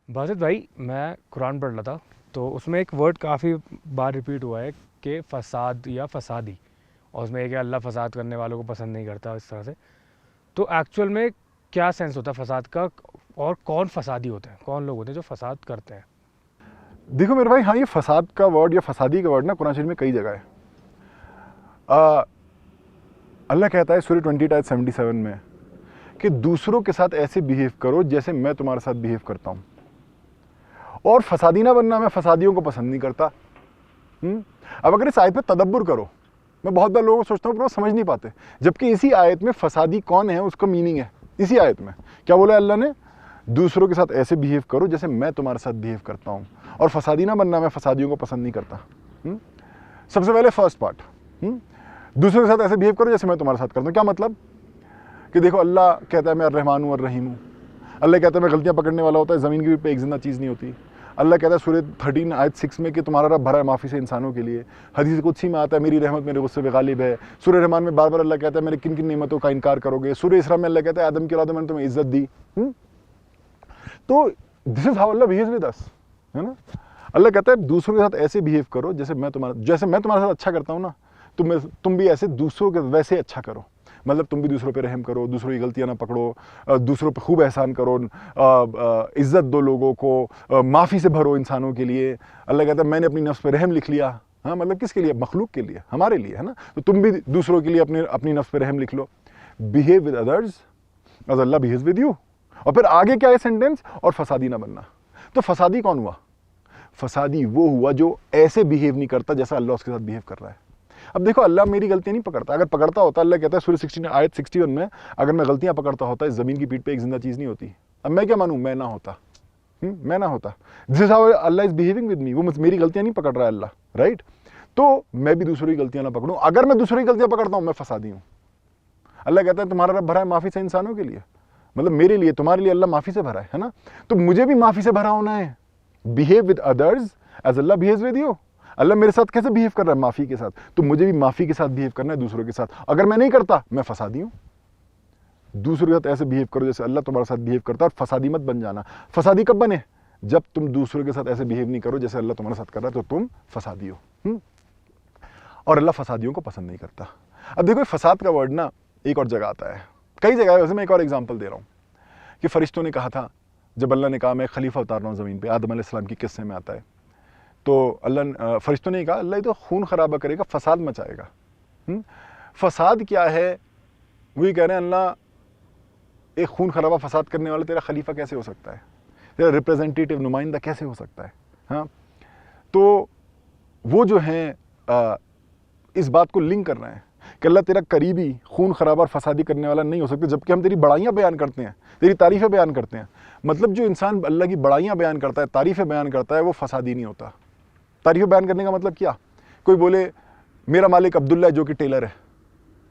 باسط بھائی میں قرآن پڑھ رہا تھا تو اس میں ایک ورڈ کافی بار ریپیٹ ہوا ہے کہ فساد یا فسادی، اور اس میں ایک ہے اللہ فساد کرنے والوں کو پسند نہیں کرتا اس طرح سے. تو ایکچوئل میں کیا سینس ہوتا ہے فساد کا، اور کون فسادی ہوتے ہیں، کون لوگ ہوتے ہیں جو فساد کرتے ہیں؟ دیکھو میرے بھائی، ہاں یہ فساد کا ورڈ یا فسادی کا ورڈ نا قرآن شریف میں کئی جگہ ہے. اللہ کہتا ہے سورہ 20:77 میں کہ دوسروں کے ساتھ ایسے بیہیو کرو جیسے میں تمہارے ساتھ بیہیو کرتا ہوں، اور فسادی نہ بننا، میں فسادیوں کو پسند نہیں کرتا. اب اگر اس آیت پہ تدبر کرو، میں بہت بار لوگوں کو سوچتا ہوں پر وہ سمجھ نہیں پاتے، جبکہ اسی آیت میں فسادی کون ہے اس کا میننگ ہے. اسی آیت میں کیا بولا اللہ نے؟ دوسروں کے ساتھ ایسے بیہیو کرو جیسے میں تمہارے ساتھ بیہیو کرتا ہوں، اور فسادی نہ بننا، میں فسادیوں کو پسند نہیں کرتا. سب سے پہلے فرسٹ پارٹ، دوسروں کے ساتھ ایسے بیہیو کرو جیسے میں تمہارے ساتھ کرتا ہوں. کیا مطلب؟ کہ دیکھو اللہ کہتا ہے میں الرحمن ہوں الرحیم ہوں. اللہ کہتا ہے میں غلطیاں پکڑنے والا ہوتا ہے، زمین کی پہ ایک زندہ چیز نہیں ہوتی. اللہ کہتا ہے سورہ 13:6 میں کہ تمہارا رب بھرا ہے معافی سے انسانوں کے لیے. حدیث قدسی میں آتا ہے میری رحمت میرے غصے پہ غالب ہے. سورہ رحمان میں بار بار اللہ کہتا ہے میرے کن کن نعمتوں کا انکار کرو گے. سورہ اسراء میں اللہ کہتا ہے آدم کی اولاد میں نے تمہیں عزت دی. تو دس is how Allah بیہیوز with us, ہے نا. اللہ کہتا ہے دوسروں کے ساتھ ایسے بیہیو کرو جیسے میں تمہارے ساتھ اچھا کرتا ہوں نا، تم بھی ایسے دوسروں کے ویسے اچھا کرو. مطلب تم بھی دوسروں پہ رحم کرو، دوسروں کی غلطیاں نہ پکڑو، دوسروں پہ خوب احسان کرو، عزت دو لوگوں کو، معافی سے بھرو انسانوں کے لیے. اللہ کہتا ہے میں نے اپنی نفس پہ رحم لکھ لیا. ہاں مطلب کس کے لیے؟ مخلوق کے لیے، ہمارے لیے، ہے نا. تو تم بھی دوسروں کے لیے اپنی نفس پہ رحم لکھ لو. Behave with others as Allah behaves with you. اور پھر آگے کیا ہے سینٹینس؟ اور فسادی نہ بننا. تو فسادی کون ہوا؟ فسادی وہ ہوا جو ایسے بیہیو نہیں کرتا جیسا اللہ اس کے ساتھ بیہیو کر رہا ہے. اب دیکھو اللہ میری غلطیاں نہیں پکڑتا. اگر پکڑتا ہوتا، اللہ کہتا ہے سورہ 61 میں اگر میں غلطیاں پکڑتا ہوتا، اس زمین کی پیٹھ پہ ایک زندہ چیز نہیں ہوتی. اب میں کیا مانوں؟ میں نہ ہوتا. This is how Allah is behaving with me. وہ میری غلطیاں نہیں پکڑ رہا ہے اللہ، رائٹ. تو میں بھی دوسروں کی غلطیاں نہ پکڑوں. اگر میں دوسروں کی غلطیاں پکڑتا ہوں میں فسادی ہوں. اللہ کہتا ہے تمہارا رب بھرا ہے معافی سے انسانوں کے لیے. مطلب میرے لیے، تمہارے لیے اللہ معافی سے بھرا ہے نا. تو مجھے بھی معافی سے بھرا ہونا ہے. Behave with others as Allah behaves with you. اللہ میرے ساتھ کیسے بیہیو کر رہا ہے؟ معافی کے ساتھ. تو مجھے بھی معافی کے ساتھ بیہیو کرنا ہے دوسروں کے ساتھ. اگر میں نہیں کرتا میں فسادی ہوں. دوسروں کے ساتھ ایسے بیہیو کرو جیسے اللہ تمہارے ساتھ بیہیو کرتا ہے، اور فسادی مت بن جانا. فسادی کب بنے؟ جب تم دوسروں کے ساتھ ایسے بیہیو نہیں کرو جیسے اللہ تمہارے ساتھ کر رہا ہے، تو تم فسادی ہو. اور اللہ فسادیوں کو پسند نہیں کرتا. اب دیکھو فساد کا ورڈ نا ایک اور جگہ آتا ہے، کئی جگہ ہے. ویسے میں ایک اور ایگزامپل دے رہا ہوں کہ فرشتوں نے کہا تھا، جب اللہ نے کہا میں خلیفہ اتار رہا ہوں زمین پہ، آدم علیہ السلام کی قصے میں آتا ہے. تو فرشتوں نے کہا اللہ یہ تو خون خرابہ کرے گا، فساد مچائے گا. فساد کیا ہے؟ وہی کہہ رہے ہیں اللہ ایک خون خرابہ فساد کرنے والا تیرا خلیفہ کیسے ہو سکتا ہے؟ تیرا ریپریزنٹیٹیو، نمائندہ کیسے ہو سکتا ہے؟ ہاں تو وہ جو ہیں اس بات کو لنک کر رہے ہیں کہ اللہ تیرا قریبی خون خرابہ اور فسادی کرنے والا نہیں ہو سکتا، جبکہ ہم تیری بڑائیاں بیان کرتے ہیں، تیری تعریفیں بیان کرتے ہیں. مطلب جو انسان اللہ کی بڑائیاں بیان کرتا ہے، تعریفیں بیان کرتا ہے، وہ فسادی نہیں ہوتا. تعریفیں بیان کرنے کا مطلب کیا؟ کوئی بولے میرا مالک عبداللہ جو کہ ٹیلر ہے،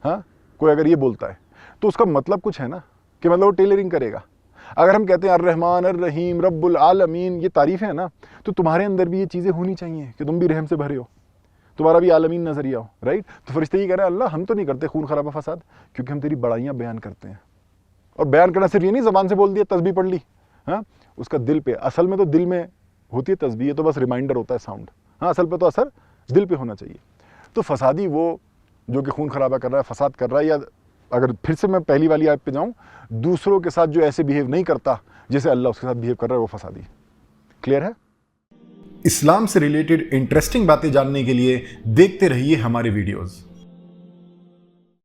ہاں کوئی اگر یہ بولتا ہے تو اس کا مطلب کچھ ہے نا، کہ مطلب وہ ٹیلرنگ کرے گا. اگر ہم کہتے ہیں الرحمن الرحیم رب العالمین، یہ تعریفیں ہیں نا، تو تمہارے اندر بھی یہ چیزیں ہونی چاہیے کہ تم بھی رحم سے بھرے ہو، تمہارا بھی عالمین نظریہ ہو، رائٹ. تو فرشتے یہ کہہ رہے ہیں اللہ ہم تو نہیں کرتے خون خرابہ فساد، کیونکہ ہم تیری بڑائیاں بیان کرتے ہیں. اور بیان کرنا صرف یہ نہیں زبان سے بول دیا، تسبیح پڑھ لی، ہاں اس کا دل پہ، اصل میں تو دل میں ہوتی ہے تسبیح، یہ تو بس ریمائنڈر ہوتا ہے ساؤنڈ. ہاں اصل پہ تو اثر دل پہ ہونا چاہیے. تو فسادی وہ جو کہ خون خرابہ کر رہا ہے، فساد کر رہا ہے، یا اگر پھر سے میں پہلی والی آیت پہ جاؤں، دوسروں کے ساتھ جو ایسے بیہیو نہیں کرتا جیسے اللہ اس کے ساتھ بیہیو کر رہا ہے، وہ فسادی. کلیئر ہے؟ اسلام سے ریلیٹڈ انٹرسٹنگ باتیں جاننے کے لیے دیکھتے رہیے ہمارے ویڈیوز.